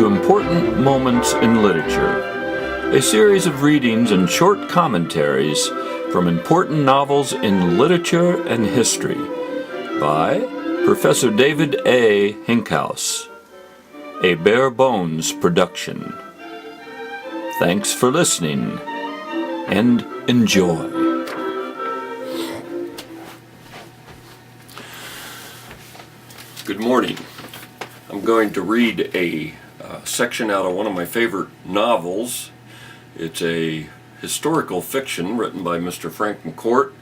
Important Moments in Literature, a series of readings and short commentaries from important novels in literature and history by Professor David A. Hinkhouse, a Bare Bones production. Thanks for listening, and enjoy. Good morning. I'm going to read a section out of one of my favorite novels. It's a historical fiction written by Mr. Frank McCourt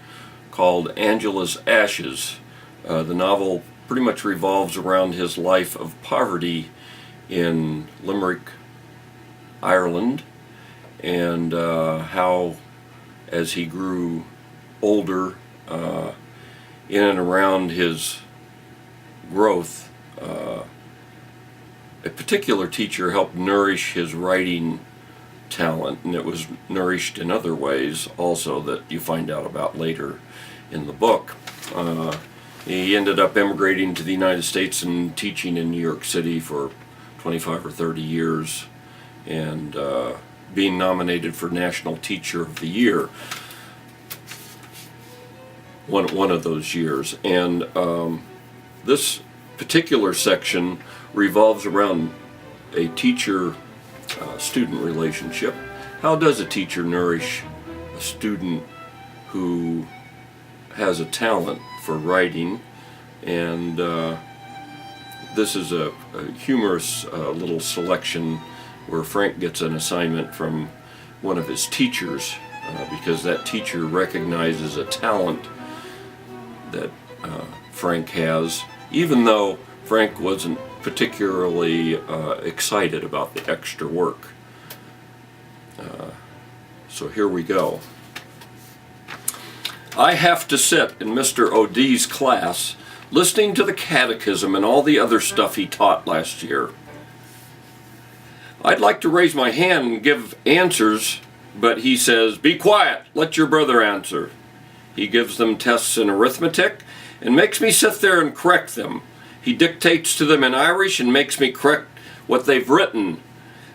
called Aslhes. The novel pretty much revolves around his life of poverty in Limerick, Ireland, and how, as he grew older, in and around his growth, a particular teacher helped nourish his writing talent, and it was nourished in other ways also that you find out about later in the book. He ended up emigrating to the United States and teaching in New York City for 25 or 30 years, and being nominated for National Teacher of the Year one of those years. And this particular section revolves around a teacher-student relationship. How does a teacher nourish a student who has a talent for writing? And this is a humorous little selection where Frank gets an assignment from one of his teachers because that teacher recognizes a talent that Frank has, even though Frank wasn't particularly excited about the extra work. So here we go. I have to sit in Mr. O'D's class listening to the catechism and all the other stuff he taught last year. I'd like to raise my hand and give answers, but he says, "Be quiet, let your brother answer." He gives them tests in arithmetic and makes me sit there and correct them. He dictates to them in Irish and makes me correct what they've written.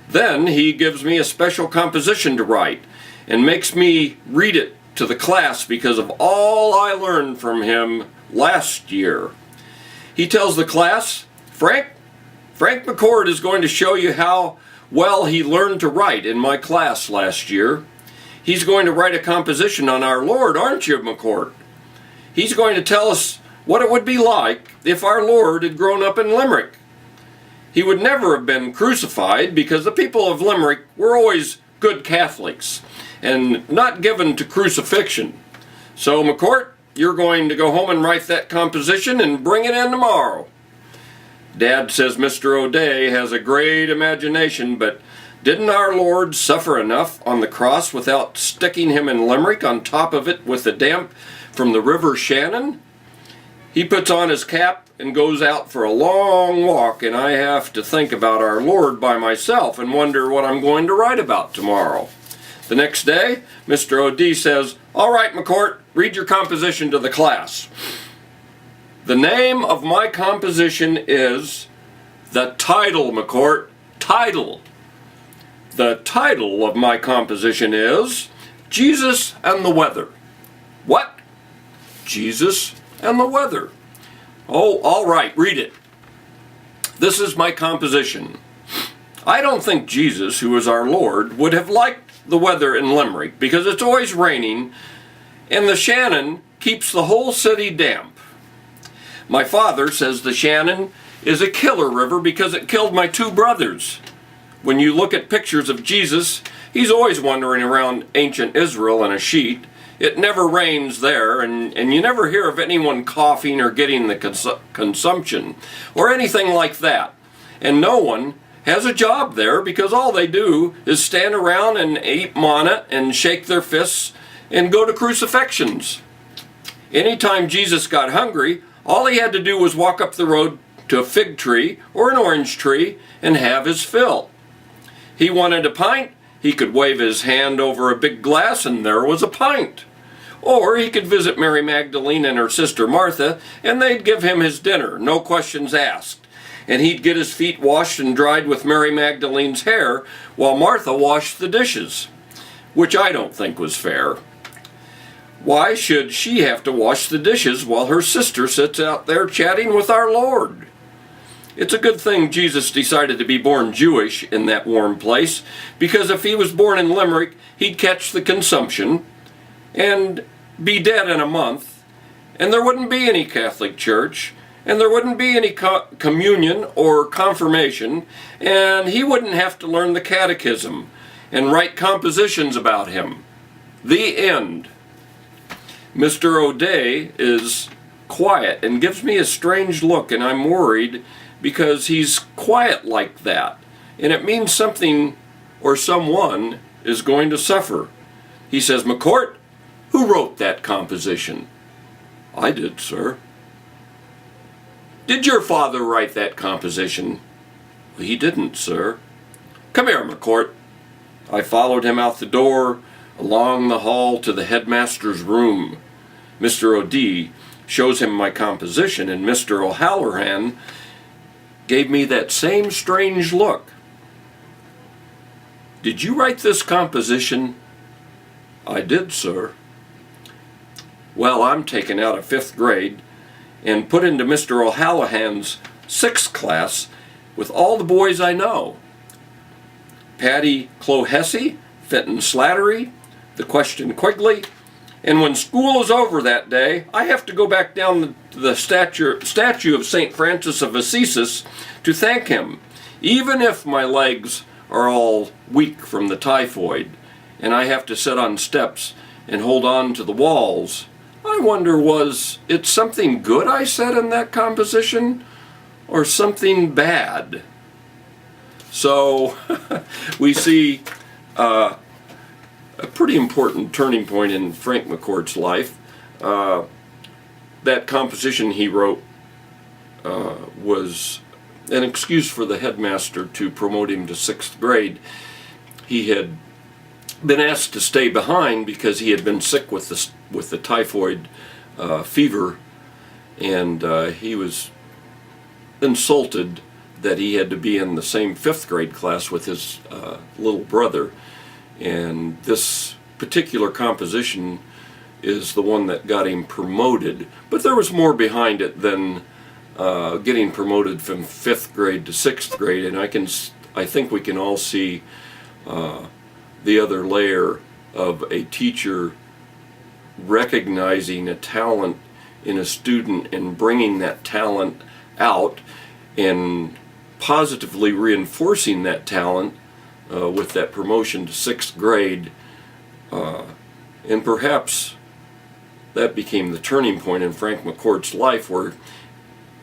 Then he gives me a special composition to write and makes me read it to the class because of all I learned from him last year. He tells the class, Frank McCourt is going to show you how well he learned to write in my class last year. He's going to write a composition on our Lord, aren't you, McCourt? He's going to tell us what it would be like if our Lord had grown up in Limerick. He would never have been crucified because the people of Limerick were always good Catholics and not given to crucifixion. So, McCourt, you're going to go home and write that composition and bring it in tomorrow. Dad says Mr. O'Day has a great imagination, but didn't our Lord suffer enough on the cross without sticking him in Limerick on top of it with the damp from the River Shannon? He puts on his cap and goes out for a long walk, and I have to think about our Lord by myself and wonder what I'm going to write about tomorrow. The next day, Mr. O'D says, "All right, McCourt, read your composition to the class." The name of my composition is the title, McCourt. Title. The title of my composition is Jesus and the Weather. What? Jesus and the Weather. Oh, all right, read it. This is my composition. I don't think Jesus, who is our Lord, would have liked the weather in Limerick because it's always raining and the Shannon keeps the whole city damp. My father says the Shannon is a killer river because it killed my two brothers. When you look at pictures of Jesus, he's always wandering around ancient Israel in a sheet. It never rains there, and you never hear of anyone coughing or getting the consumption or anything like that. And no one has a job there because all they do is stand around and eat manna and shake their fists and go to crucifixions. Anytime Jesus got hungry, all he had to do was walk up the road to a fig tree or an orange tree and have his fill. He wanted a pint, he could wave his hand over a big glass and there was a pint. Or he could visit Mary Magdalene and her sister Martha, and they'd give him his dinner, no questions asked. and he'd get his feet washed and dried with Mary Magdalene's hair while Martha washed the dishes, which I don't think was fair. Why should she have to wash the dishes while her sister sits out there chatting with our Lord? It's a good thing Jesus decided to be born Jewish in that warm place, because if he was born in Limerick, he'd catch the consumption and be dead in a month, and there wouldn't be any Catholic Church, and there wouldn't be any communion or confirmation, and he wouldn't have to learn the catechism and write compositions about him. The end. Mr. O'Day is quiet and gives me a strange look, and I'm worried because he's quiet like that, and it means something or someone is going to suffer. He says, "McCourt, who wrote that composition?" "I did, sir." "Did your father write that composition?" "He didn't, sir." "Come here, McCourt." I followed him out the door, along the hall to the headmaster's room. Mr. O'D shows him my composition, and Mr. O'Halloran gave me that same strange look. "Did you write this composition?" "I did, sir." "Well, I'm taken out of 5th grade and put into Mr. O'Halloran's 6th class with all the boys I know. Paddy Clohessy, Fenton Slattery, the Question Quigley, and when school is over that day, I have to go back down to the statue of St. Francis of Assisi to thank him, even if my legs are all weak from the typhoid, and I have to sit on steps and hold on to the walls. I wonder, was it something good I said in that composition, or something bad?" So we see a pretty important turning point in Frank McCourt's life. That composition he wrote was an excuse for the headmaster to promote him to 6th grade. He had been asked to stay behind because he had been sick with the typhoid fever, and he was insulted that he had to be in the same 5th grade class with his little brother. And this particular composition is the one that got him promoted. But there was more behind it than getting promoted from 5th grade to 6th grade, and I think we can all see the other layer of a teacher recognizing a talent in a student and bringing that talent out and positively reinforcing that talent with that promotion to 6th grade, and perhaps that became the turning point in Frank McCourt's life, where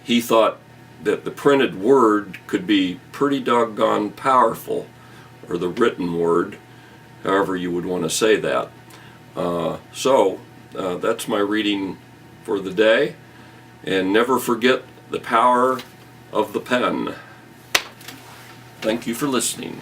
he thought that the printed word could be pretty doggone powerful, or the written word, however you would want to say that. So that's my reading for the day, and never forget the power of the pen. Thank you for listening.